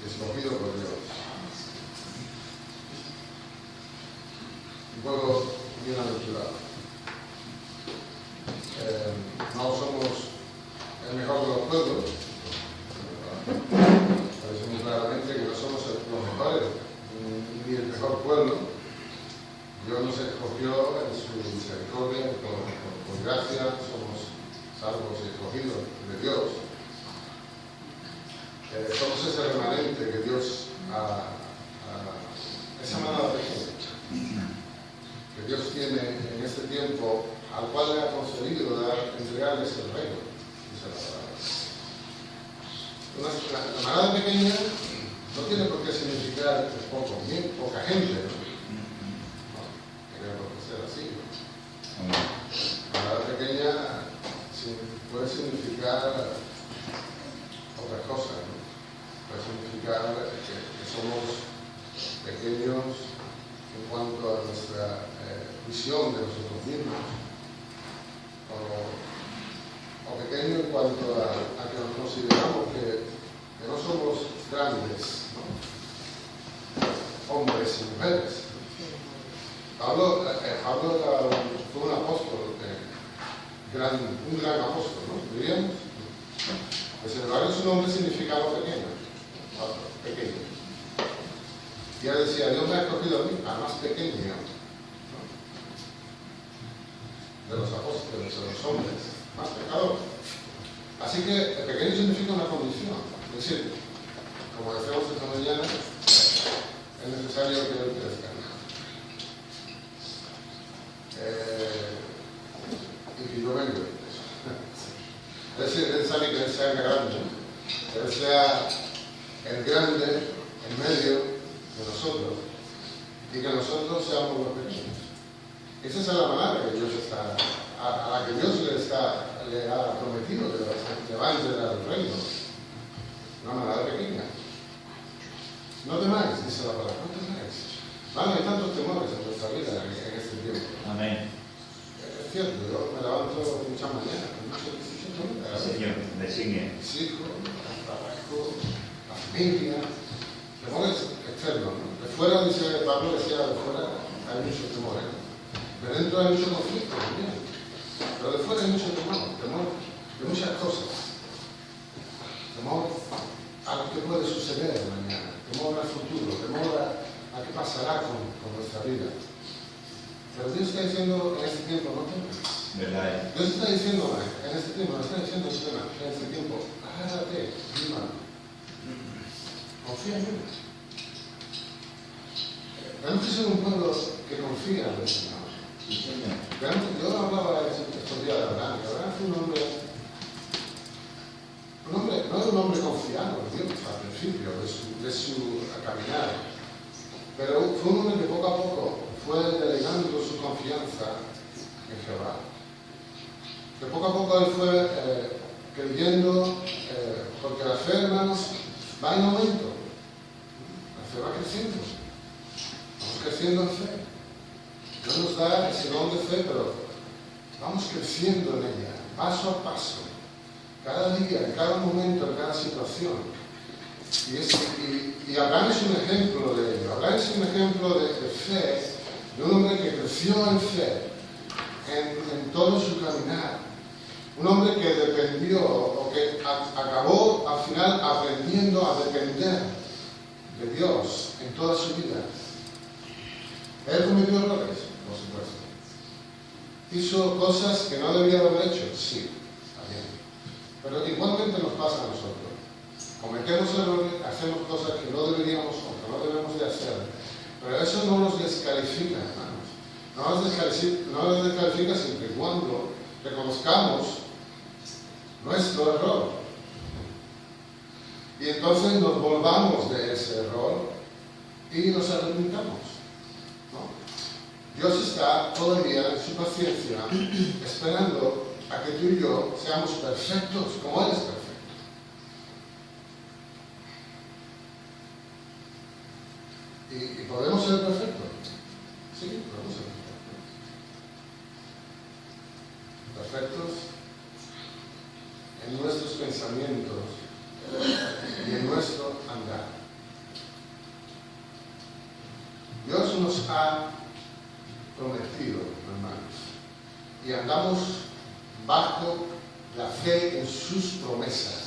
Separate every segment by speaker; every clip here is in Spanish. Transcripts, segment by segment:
Speaker 1: escogido por Dios. Un pueblo bienaventurado. No somos el mejor de los pueblos. Parece muy claramente que no somos los mejores, ni el mejor pueblo. Dios nos escogió en su misericordia, por gracia somos salvos y escogidos de Dios. Somos ese remanente que Dios esa manada pequeña que Dios tiene en este tiempo, al cual le ha concedido entregarles el reino, dice la palabra. La manada pequeña no tiene por qué significar poca gente, no tiene por qué ser así, ¿no? La manada pequeña puede significar otras cosas, ¿no? Puede significar que somos pequeños en cuanto a nuestra visión de nosotros mismos, o pequeños en cuanto a que nos consideramos que no somos grandes, ¿no? Hombres y mujeres. Pablo fue un apóstol, un gran apóstol, ¿no? Diríamos. Sin embargo, su nombre significaba pequeño. Pequeño. Y él decía, Dios me ha escogido a mí, al más pequeño, ¿no? De los apóstoles, de los hombres, más pecadores. Así que el pequeño significa una condición. Es decir, como decíamos esta mañana, es necesario que él crezca. Y que yo vengo. Es decir, es necesario que él sea grande, que él sea el grande en medio de nosotros y que nosotros seamos los pequeños. Esa es la manera que Dios a la que Dios le ha prometido que va a entregar el reino. Una manera pequeña. No temáis, dice la palabra, no temáis. Hay tantos temores en nuestra vida en este tiempo.
Speaker 2: Amén.
Speaker 1: Es cierto, yo me levanto muchas mañanas con mucho temor.
Speaker 2: Señor, designe.
Speaker 1: Mis hijos, el trabajo, la familia, temores externos, ¿no? De fuera, dice Pablo, decía, de fuera hay muchos temores, ¿no? De dentro hay mucho conflicto también, pero de fuera hay mucho temor de muchas cosas, temor a lo que puede suceder mañana, temor al futuro, temor a qué pasará con nuestra vida. Pero Dios está diciendo en este tiempo, no temas.
Speaker 2: ¿Verdad?
Speaker 1: Dios está diciendo en este tiempo, en este tiempo, agárrate, mi mano. Confía en mí. Tenemos que ser un pueblo que confía en el Señor.
Speaker 2: Sí, señor.
Speaker 1: Yo hablaba estos días de Abraham, que Abraham fue un hombre, no era un hombre confiado en Dios al principio de su caminar, pero fue un hombre que poco a poco fue delegando su confianza en Jehová. Que poco a poco él fue creyendo, porque la fe, hermanos, va en aumento. La fe va creciendo. Vamos creciendo en fe. Dios nos da ese don de fe, pero vamos creciendo en ella, paso a paso. Cada día, en cada momento, en cada situación. Y Abraham es un ejemplo de ello. Abraham es un ejemplo de fe, de un hombre que creció en fe, en todo su caminar. Un hombre que dependió, o que acabó al final aprendiendo a depender de Dios en toda su vida. Él cometió errores, por supuesto. Hizo cosas que no debía haber hecho, sí, también. Pero igualmente nos pasa a nosotros. Cometemos errores, hacemos cosas que no deberíamos o que no debemos de hacer. Pero eso no nos descalifica, hermanos. No nos descalifica siempre y cuando reconozcamos nuestro error. Y entonces nos volvamos de ese error y nos arrepintamos, ¿no? Dios está todavía en su paciencia esperando a que tú y yo seamos perfectos como Él es perfecto. ¿Y podemos ser perfectos? Sí, podemos ser perfectos. Perfectos en nuestros pensamientos, prometido, hermanos, y andamos bajo la fe en sus promesas.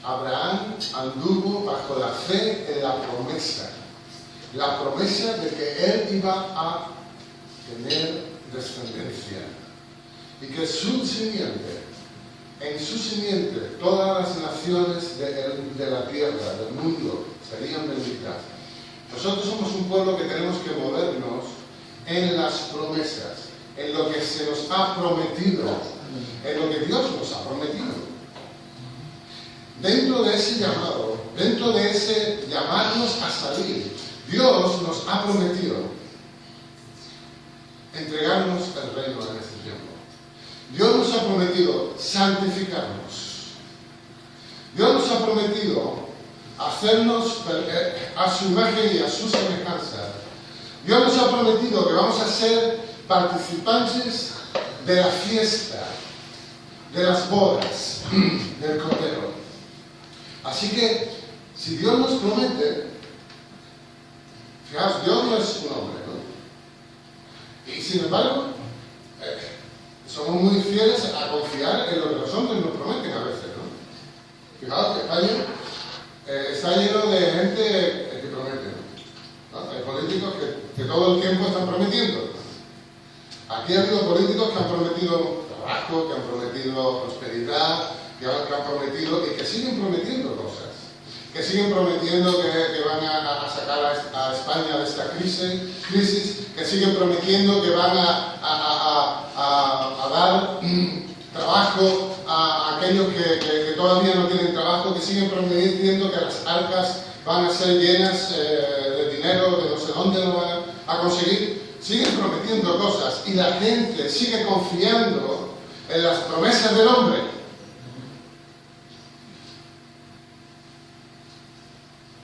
Speaker 1: Abraham anduvo bajo la fe en la promesa de que él iba a tener descendencia y que en su simiente, todas las naciones de la tierra, del mundo, serían benditas. Nosotros somos un pueblo que tenemos que movernos en las promesas, en lo que se nos ha prometido, en lo que Dios nos ha prometido. Dentro de ese llamado, dentro de ese llamarnos a salir, Dios nos ha prometido entregarnos el reino en este tiempo. Dios nos ha prometido santificarnos. Dios nos ha prometido hacernos a su imagen y a su semejanza. Dios nos ha prometido que vamos a ser participantes de la fiesta, de las bodas del Cordero. Así que, si Dios nos promete, fijaos, Dios no es un hombre, ¿no? Y sin embargo, somos muy fieles a confiar en lo que los hombres nos prometen a veces, ¿no? Fijaos que España está lleno de gente que promete, ¿no? Hay políticos que todo el tiempo están prometiendo. Aquí ha habido políticos que han prometido trabajo, que han prometido prosperidad, que han prometido y que siguen prometiendo cosas, que siguen prometiendo que van a sacar a España de esta crisis, que siguen prometiendo que van a dar trabajo a aquellos que todavía no tienen trabajo, que siguen prometiendo que las arcas van a ser llenas de dinero, que no sé dónde lo van a conseguir. Siguen prometiendo cosas y la gente sigue confiando en las promesas del hombre.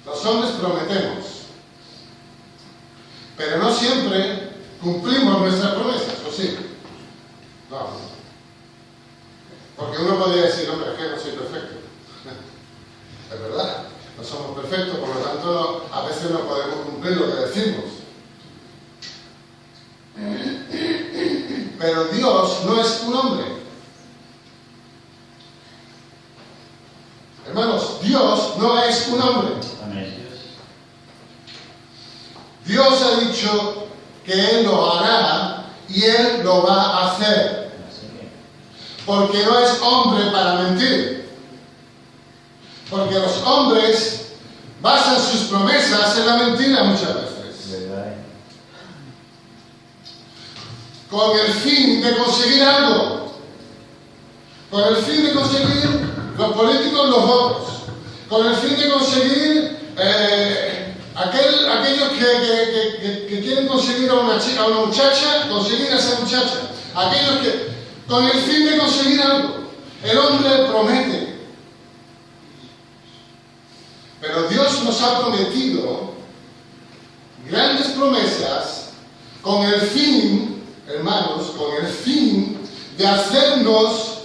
Speaker 1: Los hombres prometemos, pero no siempre cumplimos nuestras promesas, ¿o sí? No. Porque uno podría decir, hombre, es que no soy perfecto. Es verdad, no somos perfectos, por lo tanto, a veces no podemos cumplir lo que decimos. Pero Dios no es un hombre. Hermanos, Dios no es un hombre. Dios ha dicho que Él lo hará y Él lo va a hacer. Porque no es hombre para mentir. Porque los hombres basan sus promesas en la mentira muchas veces. Con el fin de conseguir algo. Con el fin de conseguir los políticos los votos. Con el fin de conseguir aquellos que quieren conseguir a una muchacha, conseguir a esa muchacha. Aquellos que, con el fin de conseguir algo. El hombre promete. Pero Dios nos ha prometido grandes promesas con el fin, hermanos, con el fin de hacernos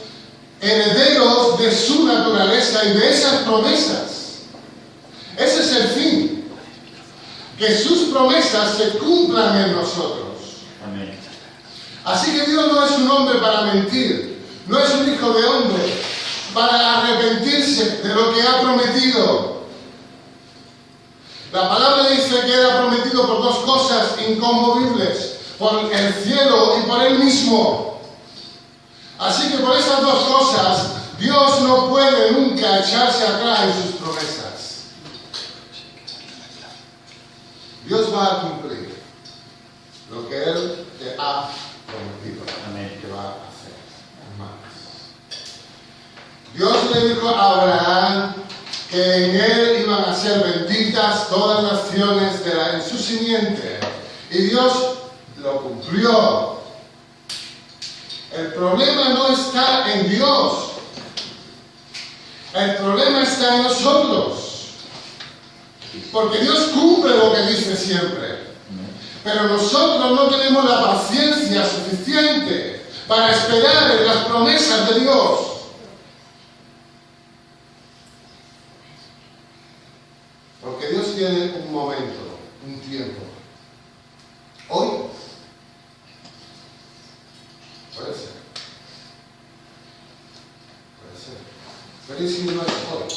Speaker 1: herederos de su naturaleza y de esas promesas. Ese es el fin. Que sus promesas se cumplan en nosotros.
Speaker 2: Amén.
Speaker 1: Así que Dios no es un hombre para mentir. No es un hijo de hombre para arrepentirse de lo que ha prometido. La palabra dice que Él ha prometido por dos cosas inconmovibles. Por el cielo y por Él mismo. Así que por esas dos cosas, Dios no puede nunca echarse atrás en sus promesas. Dios va a cumplir lo que Él te ha prometido.
Speaker 2: Amén.
Speaker 1: Que va a hacer, hermanos. Dios le dijo a Abraham que en Él iban a ser benditas todas las naciones en su simiente. Y Dios lo cumplió. El problema no está en Dios. El problema está en nosotros. Porque Dios cumple lo que dice siempre. Pero nosotros no tenemos la paciencia suficiente para esperar en las promesas de Dios. Porque Dios tiene un momento, un tiempo. ser. Pero ¿y si no es hoy?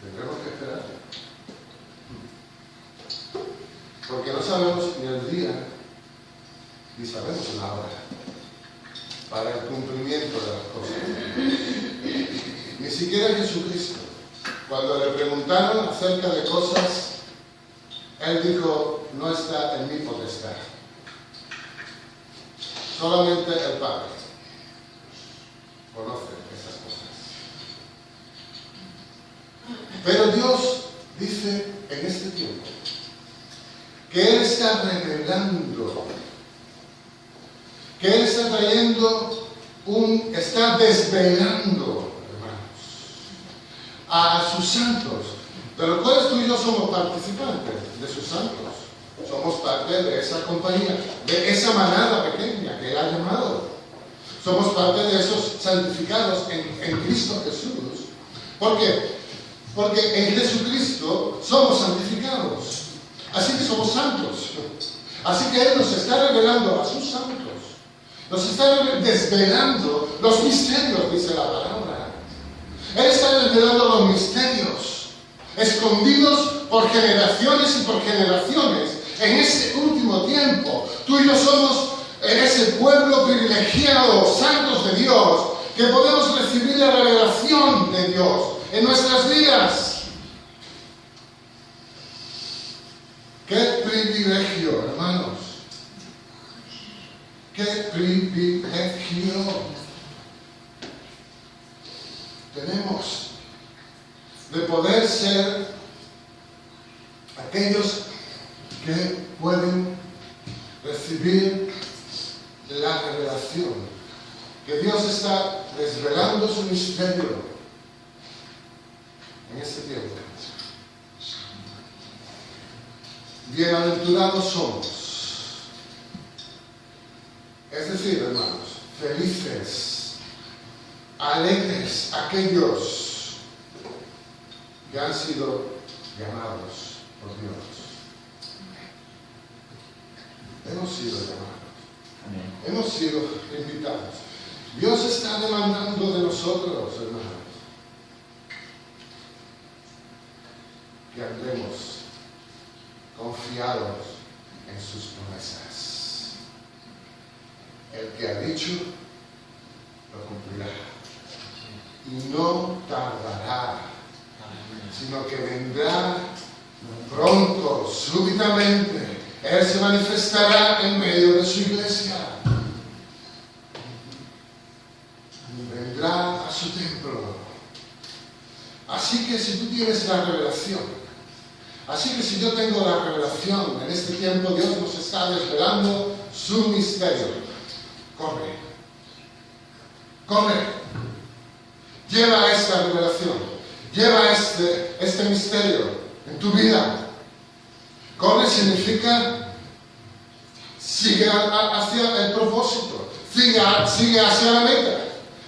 Speaker 1: Tendremos que esperar. Porque no sabemos ni el día, ni sabemos la hora para el cumplimiento de las cosas. Ni siquiera Jesucristo, cuando le preguntaron acerca de cosas, Él dijo, no está en mi potestad. Solamente el Padre conoce esas cosas. Pero Dios dice en este tiempo que Él está revelando, que Él está trayendo está desvelando, hermanos, a sus santos, de los cuales tú y yo somos participantes de sus santos. Somos parte de esa compañía, de esa manada pequeña que Él ha llamado. Somos parte de esos santificados en Cristo Jesús. ¿Por qué? Porque en Jesucristo somos santificados. Así que somos santos. Así que Él nos está revelando a sus santos. Nos está desvelando los misterios, dice la palabra. Él está desvelando los misterios, escondidos por generaciones y por generaciones. En este último tiempo, tú y yo somos ese pueblo privilegiado, santos de Dios, que podemos recibir la revelación de Dios en nuestras vidas. ¡Qué privilegio, hermanos! ¡Qué privilegio tenemos de poder ser aquellos que pueden recibir la revelación, que Dios está desvelando su misterio en este tiempo? Bienaventurados somos, es decir, hermanos, felices, alegres aquellos que han sido llamados por Dios. Hemos sido llamados.
Speaker 2: Amén.
Speaker 1: Hemos sido invitados. Dios está demandando de nosotros, hermanos, que andemos confiados en sus promesas. El que ha dicho, lo cumplirá. Y no tardará, sino que vendrá pronto, súbitamente. Él se manifestará en medio de su iglesia. Vendrá a su templo. Así que si tú tienes la revelación, así que si yo tengo la revelación, en este tiempo Dios nos está desvelando su misterio. Corre. Corre. Lleva esta revelación. Lleva este misterio en tu vida. Corre significa sigue hacia el propósito, sigue hacia la meta.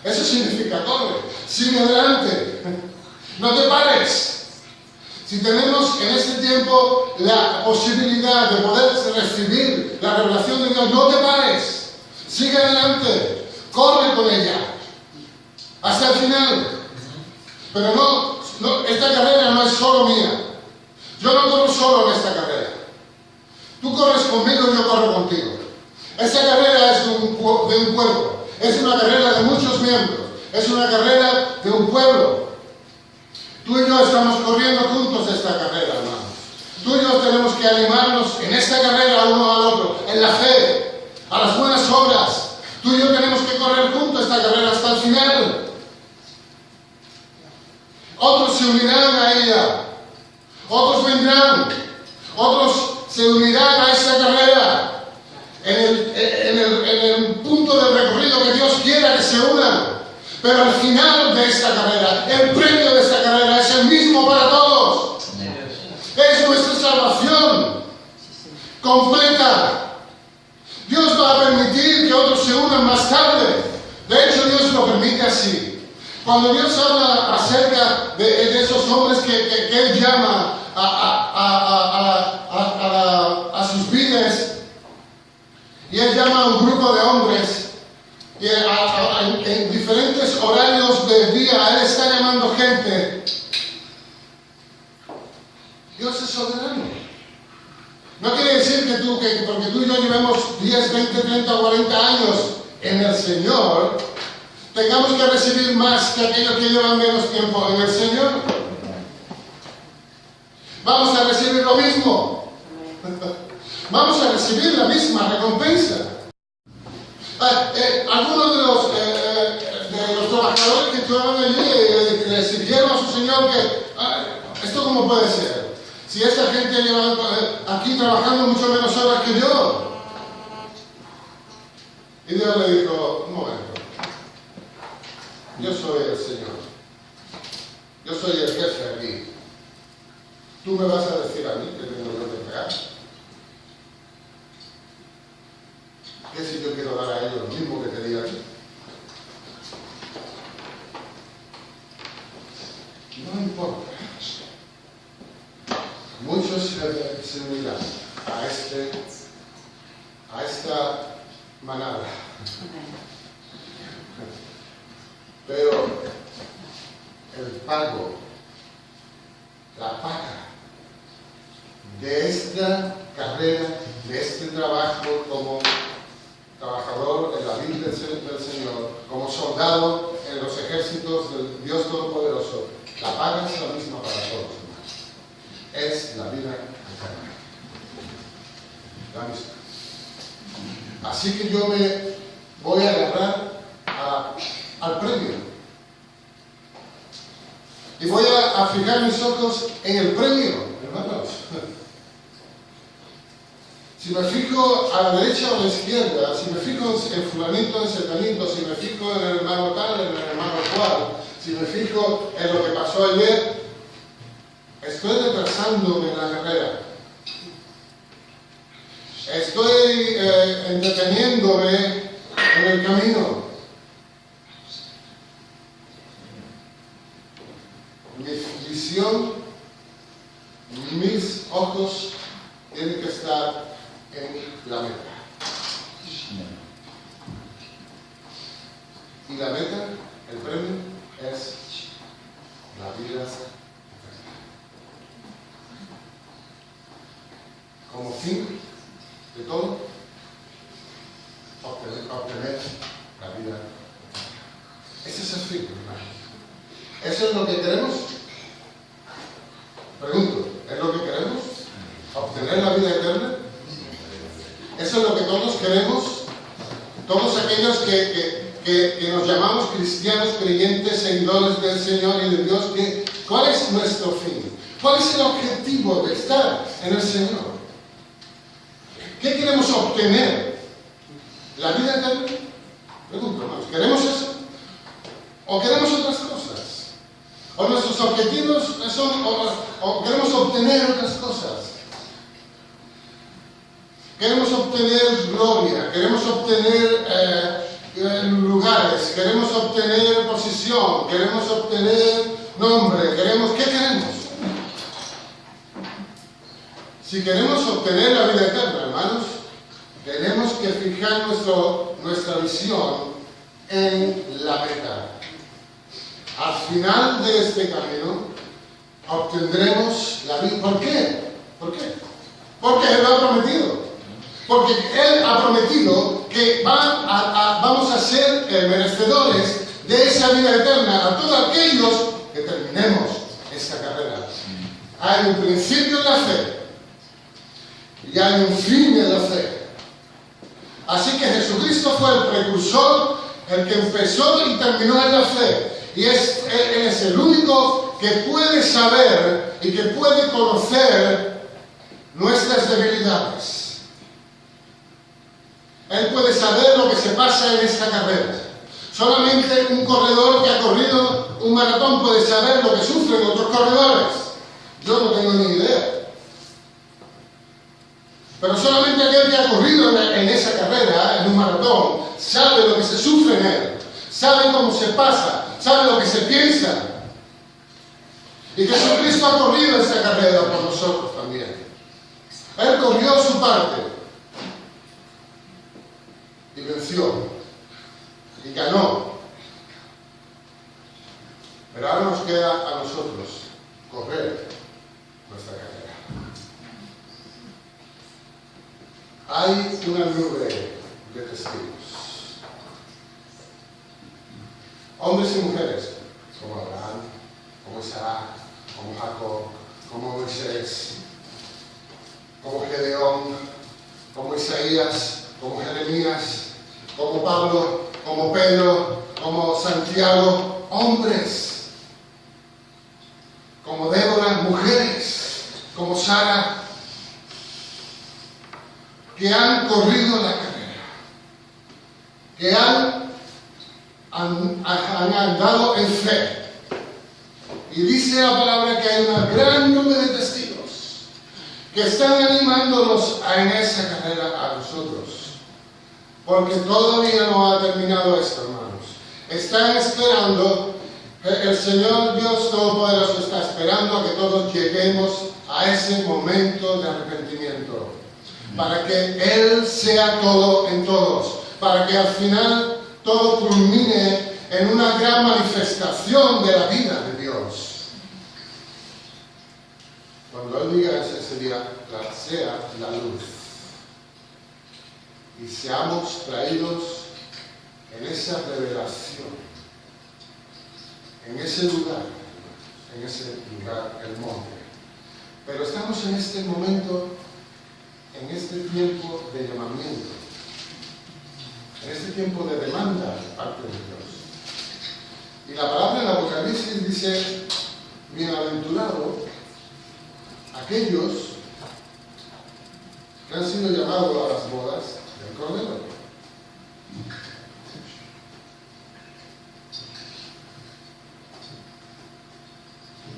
Speaker 1: Eso significa corre, sigue adelante, no te pares. Si tenemos en este tiempo la posibilidad de poder recibir la revelación de Dios, no te pares, sigue adelante, corre con ella hasta el final. Pero no, esta carrera no es solo mía. Yo no corro solo en esta carrera. Tú corres conmigo y yo corro contigo. Esta carrera es de un cuerpo. Es una carrera de muchos miembros. Es una carrera de un pueblo. Tú y yo estamos corriendo juntos esta carrera, hermanos. Tú y yo tenemos que animarnos en esta carrera uno al otro, en la fe, a las buenas obras. Tú y yo tenemos que correr juntos esta carrera hasta el final. Otros se unirán a ella. Otros vendrán, otros se unirán a esta carrera en el punto del recorrido que Dios quiera que se unan. Pero al final de esta carrera, el premio de esta carrera es el mismo para todos. Es nuestra salvación completa. Dios va a permitir que otros se unan más tarde. De hecho, Dios lo permite así. Cuando Dios habla acerca de esos hombres que Él llama a sus vidas, Y Él llama a un grupo de hombres que en diferentes horarios del día Él está llamando gente. Dios es soberano. No quiere decir que porque tú y yo llevemos 10, 20, 30 o 40 años en el Señor, tengamos que recibir más que aquellos que llevan menos tiempo en el Señor. Vamos a recibir lo mismo. Vamos a recibir la misma recompensa. Algunos de los trabajadores que estaban allí le sirvieron a su Señor que, ¿esto cómo puede ser? Si esta gente lleva aquí trabajando mucho menos horas que yo. Y Dios le dijo, un momento, yo soy el Señor, yo soy el jefe aquí. ¿Tú me vas a decir a mí que tengo yo que pagar? ¿Qué si yo quiero dar a ellos lo mismo que te di a ti? No importa. Muchos se unirán a esta manada. Pero el pago, la paga de esta carrera, de este trabajo como trabajador en la vida del Señor, como soldado en los ejércitos del Dios Todopoderoso, la paga es la misma para todos, hermanos. Es la vida eterna. La misma. Así que yo me voy a agarrar al premio. Y voy a fijar mis ojos en el premio, hermanos. Si me fijo a la derecha o a la izquierda, si me fijo en fulanito, en sertanito, si me fijo en el hermano tal, en el hermano cual, si me fijo en lo que pasó ayer, estoy retrasándome en la carrera. Estoy entreteniéndome en el camino. Mi visión, mis ojos tienen que estar en la meta. Y la meta, el premio, es la vida eterna. Como fin de todo, obtener la vida eterna. Ese es el fin, hermanos. ¿Eso es lo que queremos? Pregunto, ¿es lo que queremos? ¿Obtener la vida eterna? ¿Eso es lo que todos queremos? Todos aquellos que nos llamamos cristianos, creyentes, seguidores del Señor y de Dios, ¿cuál es nuestro fin? ¿Cuál es el objetivo de estar en el Señor? ¿Qué queremos obtener? ¿La vida eterna? Pregunto, hermanos, ¿queremos eso? ¿O queremos otras cosas? ¿O nuestros objetivos son, o queremos obtener otras cosas? Queremos obtener gloria, queremos obtener lugares, queremos obtener posición, queremos obtener nombre, ¿qué queremos? Si queremos obtener la vida eterna, hermanos, tenemos que fijar nuestra visión en la meta. Al final de este camino, obtendremos la vida. ¿Por qué? ¿Por qué? Porque Él lo ha prometido. Porque Él ha prometido que vamos a ser merecedores de esa vida eterna a todos aquellos que terminemos esta carrera. Hay un principio en la fe y hay un fin en la fe. Así que Jesucristo fue el precursor, el que empezó y terminó en la fe. Y Él es el único que puede saber y que puede conocer nuestras debilidades. Él puede saber lo que se pasa en esta carrera. Solamente un corredor que ha corrido un maratón puede saber lo que sufren otros corredores. Yo no tengo ni idea. Pero solamente aquel que ha corrido en esa carrera, en un maratón, sabe lo que se sufre en él. Sabe cómo se pasa, sabe lo que se piensa. Y Jesucristo ha corrido esta carrera por nosotros también. Él corrió su parte. y venció y ganó. Pero ahora nos queda a nosotros correr nuestra carrera. Hay una nube de testigos, hombres y mujeres como Abraham, como Isaac, como Jacob, como Moisés, como Gedeón, como Isaías, como Jeremías, como Pablo, como Pedro, como Santiago, hombres, como Débora, mujeres, como Sara, que han corrido la carrera, que han andado en fe. Y dice la palabra que hay una gran nube de testigos que están animándonos en esa carrera a nosotros. Porque todavía no ha terminado esto, hermanos. Están esperando, el Señor Dios Todopoderoso está esperando a que todos lleguemos a ese momento de arrepentimiento. Para que Él sea todo en todos. Para que al final todo culmine en una gran manifestación de la vida de Dios. Cuando Él diga ese día, sea la luz. Y seamos traídos en esa revelación, en ese lugar, el monte. Pero estamos en este momento, en este tiempo de llamamiento, en este tiempo de demanda de parte de Dios. Y la palabra en Apocalipsis dice, bienaventurado aquellos que han sido llamados a las bodas del Cordero.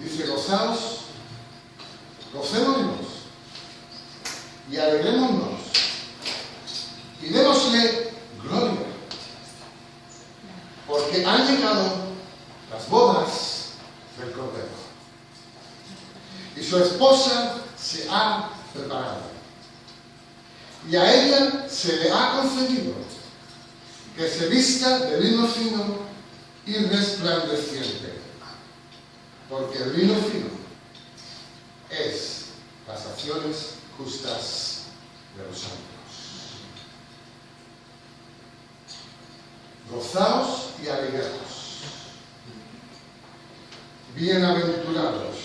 Speaker 1: Dice, gozaos, gocémonos y alegrémonos y démosle gloria, porque han llegado las bodas del Cordero y su esposa se ha preparado y a ella se le ha concedido que se vista de lino fino y resplandeciente, porque el lino fino es las acciones justas de los santos. Gozaos y alegraos. Bienaventurados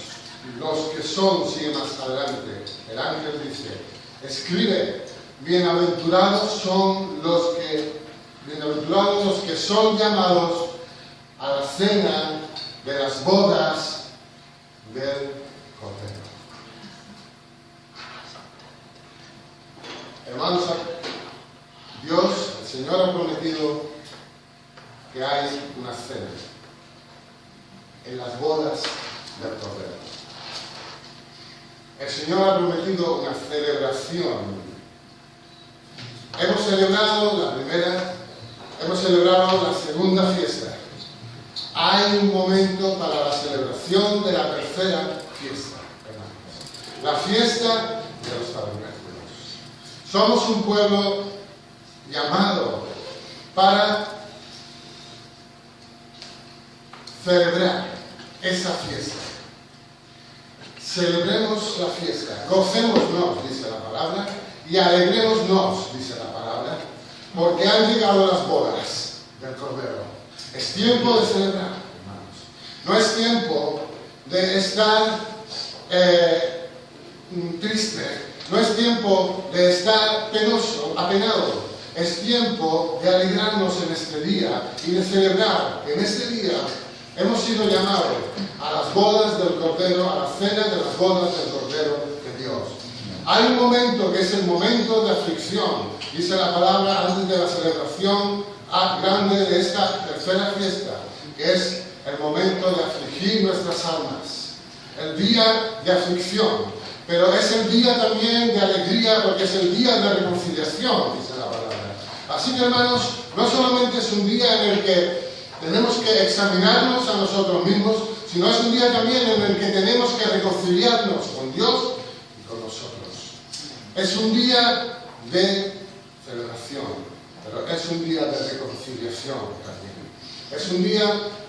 Speaker 1: los que son, sigue más adelante, el ángel dice, escribe, bienaventurados los que son llamados a la cena de las bodas del Cordero. Hermanos, Dios, el Señor ha prometido que hay una cena en las bodas del Cordero. El Señor ha prometido una celebración. Hemos celebrado la primera, hemos celebrado la segunda fiesta. Hay un momento para la celebración de la tercera fiesta, hermanos. La fiesta de los tabernáculos. Somos un pueblo llamado para celebrar esa fiesta. Celebremos la fiesta, gocémonos, dice la palabra, y alegrémonos, dice la palabra, porque han llegado las bodas del Cordero. Es tiempo de celebrar, hermanos. No es tiempo de estar triste, no es tiempo de estar penoso, apenado. Es tiempo de alegrarnos en este día y de celebrar. En este día hemos sido llamados a las bodas del Cordero, a la cena de las bodas del Cordero de Dios. Hay un momento que es el momento de aflicción, dice la palabra antes de la celebración grande de esta tercera fiesta, que es el momento de afligir nuestras almas, el día de aflicción, pero es el día también de alegría porque es el día de reconciliación, dice la palabra. Así que, hermanos, no solamente es un día en el que tenemos que examinarnos a nosotros mismos, sino es un día también en el que tenemos que reconciliarnos con Dios y con nosotros. Es un día de celebración. pero es un día de reconciliación también. Es un día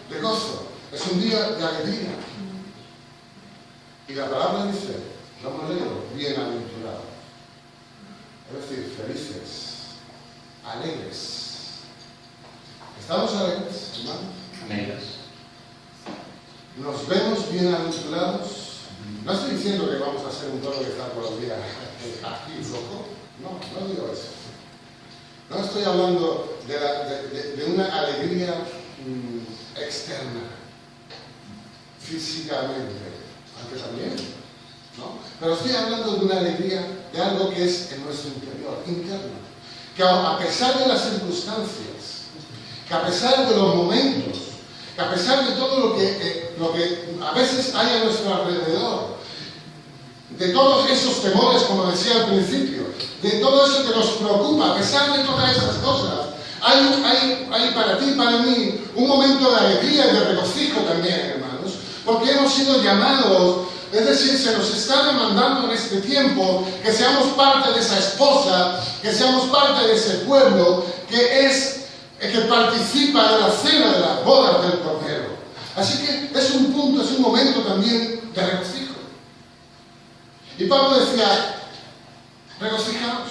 Speaker 1: de gozo, es un día de alegría. Y la palabra dice, lo hemos leído, bienaventurados. Es decir, felices, alegres. ¿Estamos alegres, hermanos?
Speaker 2: Amén.
Speaker 1: Nos vemos bienaventurados. No estoy diciendo que vamos a ser un pueblo que está por los días aquí rojo. No, no digo eso. No estoy hablando de una alegría externa, físicamente, aunque también, ¿no? Pero estoy hablando de una alegría, de algo que es en nuestro interior, interno. Que a pesar de las circunstancias, que a pesar de los momentos, que a pesar de todo lo que a veces hay a nuestro alrededor, de todos esos temores, como decía al principio, de todo eso que nos preocupa, a pesar de todas esas cosas, hay para ti y para mí un momento de alegría y de regocijo también, hermanos, porque hemos sido llamados, es decir, se nos está demandando en este tiempo que seamos parte de esa esposa, que seamos parte de ese pueblo que participa de la cena de las bodas del Cordero. Así que es un punto, es un momento también de regocijo. Y Pablo decía, regocijaos.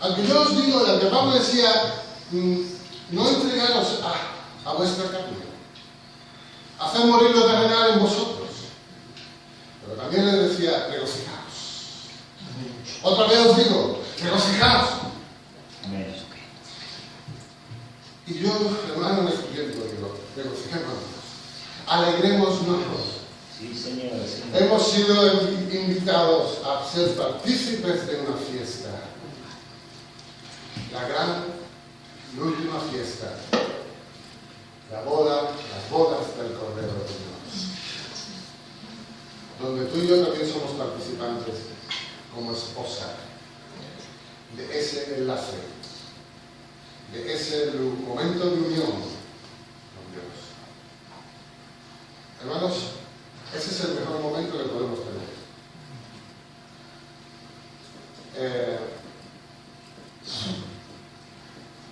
Speaker 1: Aunque yo os digo, aunque Pablo decía, no entregaros a vuestra carne, haced morir lo terrenal en vosotros. Pero también le decía, regocijaos. Otra vez os digo, regocijaos.
Speaker 2: Amén.
Speaker 1: Y yo, hermano, en este tiempo digo, regocijémonos, alegrémonos.
Speaker 2: Sí, Señor.
Speaker 1: Hemos sido invitados a ser partícipes de una fiesta. La gran y última fiesta. Las bodas del Cordero de Dios. Donde tú y yo también somos participantes como esposa de ese enlace, de ese momento de unión con Dios. Hermanos, ese es el mejor momento que podemos tener.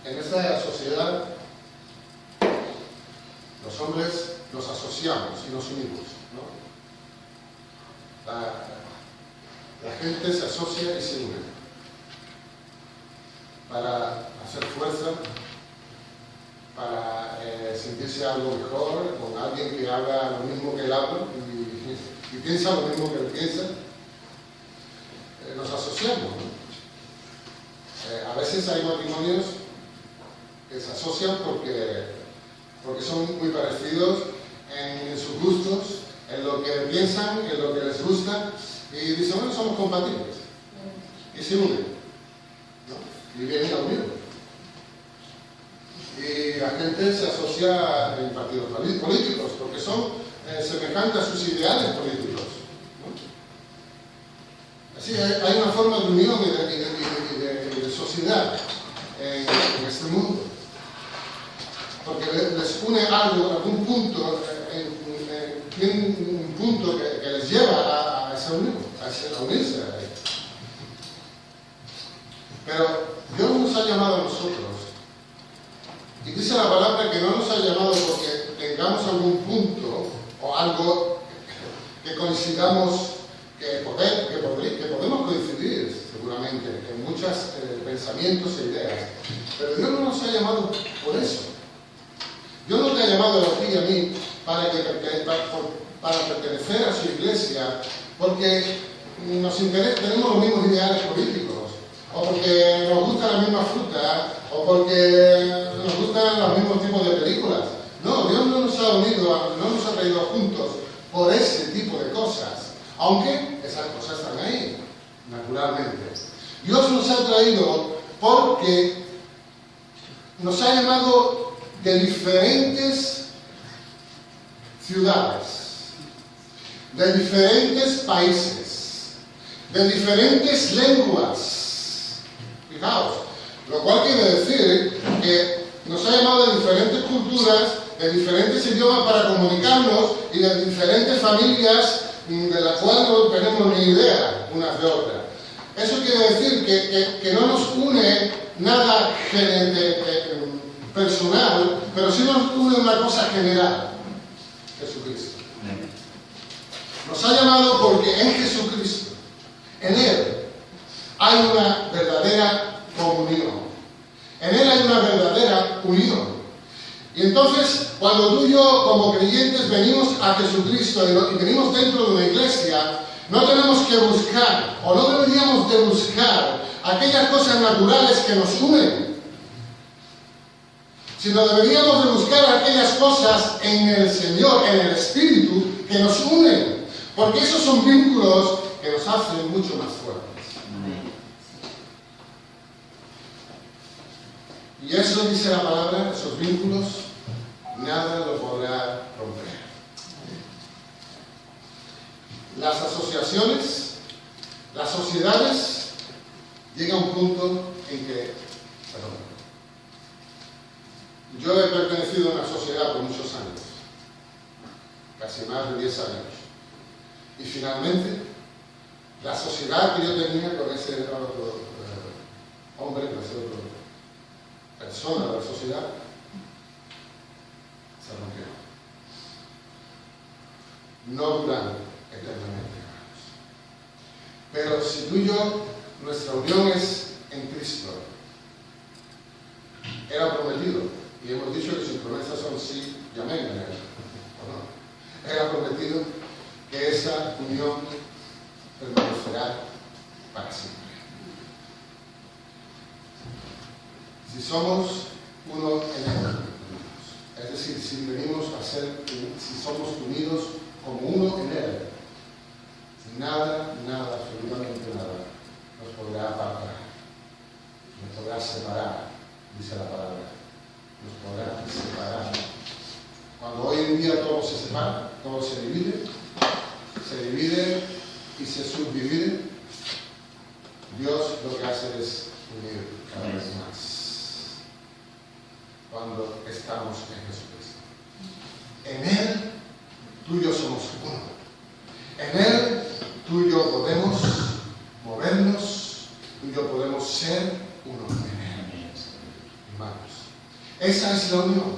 Speaker 1: En esta sociedad, los hombres nos asociamos y nos unimos, ¿no? La gente se asocia y se une para hacer fuerza, para sentirse algo mejor, con alguien que habla lo mismo que él habla y piensa lo mismo que él piensa. Nos asociamos, ¿no? A veces hay matrimonios que se asocian porque son muy parecidos en sus gustos, en lo que piensan, en lo que les gusta, y dicen, bueno, somos compatibles. Y se unen, ¿no? Y vienen a unir. Y la gente se asocia en partidos políticos porque son semejantes a sus ideales políticos, ¿no? Así hay una forma de unión y de sociedad en este mundo. Porque les une algo, algún punto, un punto que les lleva a esa unión, a unirse a él. Pero Dios nos ha llamado a nosotros. Y dice la palabra que no nos ha llamado porque tengamos algún punto o algo que coincidamos, que podemos coincidir seguramente en muchos pensamientos e ideas. Pero Dios no nos ha llamado por eso. Dios no te ha llamado a ti y a mí para pertenecer a su iglesia porque tenemos los mismos ideales políticos, o porque nos gusta la misma fruta, o porque nos gustan los mismos tipos de películas. No, Dios no nos ha unido, no nos ha traído juntos por ese tipo de cosas, aunque esas cosas están ahí, naturalmente. Dios nos ha traído porque nos ha llamado de diferentes ciudades, de diferentes países, de diferentes lenguas. Fijaos, lo cual quiere decir que nos ha llamado de diferentes culturas, de diferentes idiomas para comunicarnos y de diferentes familias de las cuales no tenemos ni idea unas de otras. Eso quiere decir que no nos une nada personal, pero sí nos une una cosa general: Jesucristo. Nos ha llamado porque en Jesucristo, en Él, hay una verdadera comunión. En Él hay una verdadera unión. Y entonces, cuando tú y yo, como creyentes, venimos a Jesucristo y venimos dentro de una iglesia, no tenemos que buscar, o no deberíamos de buscar, aquellas cosas naturales que nos unen, sino deberíamos de buscar aquellas cosas en el Señor, en el Espíritu, que nos unen, porque esos son vínculos que nos hacen mucho más fuertes. Y eso dice la palabra, esos vínculos, nada lo podrá romper. Las asociaciones, las sociedades, llega un punto en que, yo he pertenecido a una sociedad por muchos años, casi más de 10 años, y finalmente, la sociedad que yo tenía con ese otro hombre, con esa otra persona de la sociedad, se rompió. No duran eternamente, hermanos. Pero si tú y yo, nuestra unión es en Cristo, era prometido, y hemos dicho que sus promesas son sí y amén, ¿o no? Era prometido que esa unión permanecerá para siempre. Si somos uno en Él, es decir, si venimos a ser, si somos unidos como uno en Él, nada, absolutamente nada, nos podrá apartar, nos podrá separar, dice la palabra, nos podrá separar. Cuando hoy en día todo se separa, todo se divide y se subdivide, Dios lo que hace es unir cada vez más. Cuando estamos en Jesucristo. En Él, tú y yo somos uno. En Él, tú y yo podemos movernos, tú y yo podemos ser uno en Él. Hermanos, esa es la unión.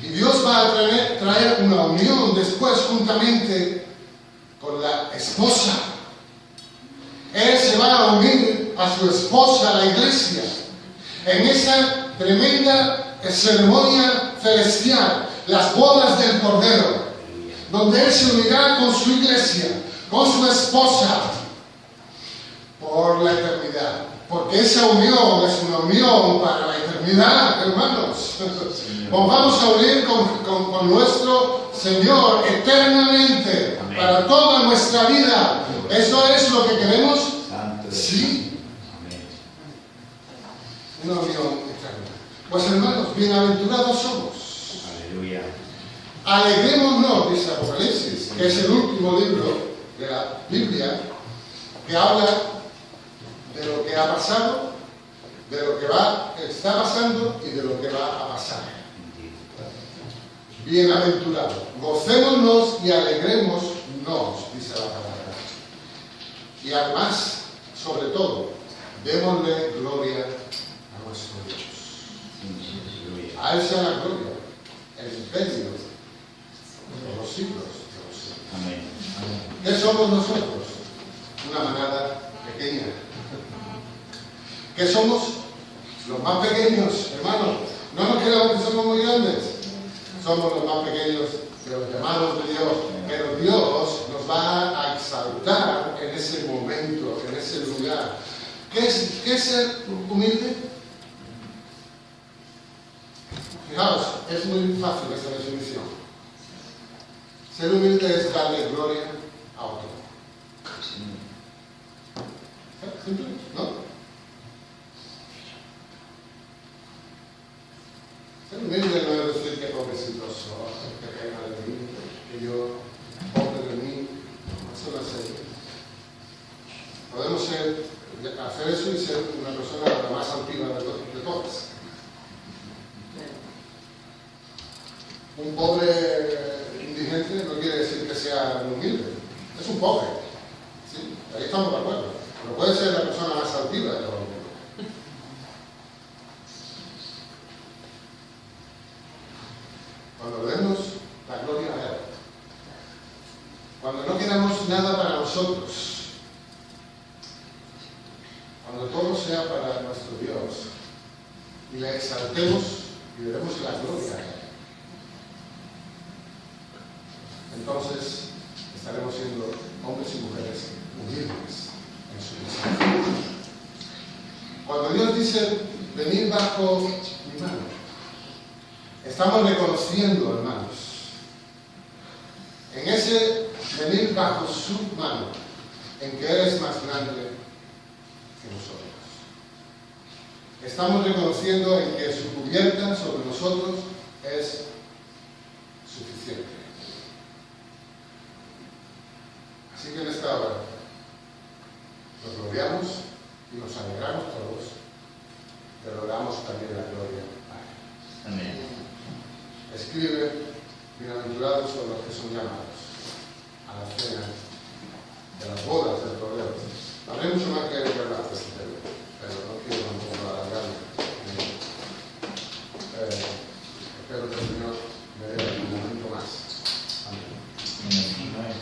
Speaker 1: Y Dios va a traer una unión después juntamente con la esposa. Él se va a unir a su esposa, a la iglesia, en esa tremenda ceremonia celestial, las bodas del Cordero, donde Él se unirá con su iglesia, con su esposa, por la eternidad. Porque esa unión es una unión para la eternidad, hermanos. Nos vamos a unir con nuestro Señor eternamente, para toda nuestra vida. ¿Eso es lo que queremos? Sí. Una unión eterna. Pues hermanos, bienaventurados somos.
Speaker 2: Aleluya.
Speaker 1: Alegrémonos, dice Apocalipsis, que es el último libro de la Biblia, que habla de lo que ha pasado, de lo que está pasando y de lo que va a pasar. Bienaventurados. Gocémonos y alegrémonos, dice la palabra. Y además, sobre todo, démosle gloria a nuestro Dios. A Él sea la gloria, el imperio de los siglos de los siglos.
Speaker 2: Amén.
Speaker 1: ¿Qué somos nosotros? Una manada pequeña. ¿Qué somos? Los más pequeños, hermanos. No nos creamos que somos muy grandes. Somos los más pequeños de los llamados de Dios. Pero Dios nos va a exaltar en ese momento, en ese lugar. ¿Qué es ser humilde? Fijaos, es muy fácil esa definición. Ser humilde es darle gloria a otro. ¿Simple? ¿No? Ser humilde no es decir que pobrecitos soy, que pena de mí, que yo, pobre de mí. Eso no es ser. Podemos hacer eso y ser una persona la más antigua de todas. Un pobre indigente no quiere decir que sea humilde. Es un pobre. ¿Sí? Ahí estamos de acuerdo. Pero puede ser la persona más nada para nosotros. Cuando todo sea para nuestro Dios y le exaltemos y le demos la gloria a Él, entonces estaremos siendo hombres y mujeres humildes en su presencia. Cuando Dios dice, venid bajo mi mano, estamos reconociendo, hermanos, en ese venir bajo su mano, en que Él es más grande que nosotros. Estamos reconociendo en que su cubierta sobre nosotros es suficiente. Así que en esta hora nos gloriamos y nos alegramos todos, pero damos también la gloria a Él.
Speaker 2: Amén.
Speaker 1: Escribe, bienaventurados son los que son llamados a la cena de las bodas del Cordero. Habré mucho más que hablar, pero no quiero tampoco alargarme. Espero que el Señor me dé un momento más. Amén.
Speaker 2: Amén.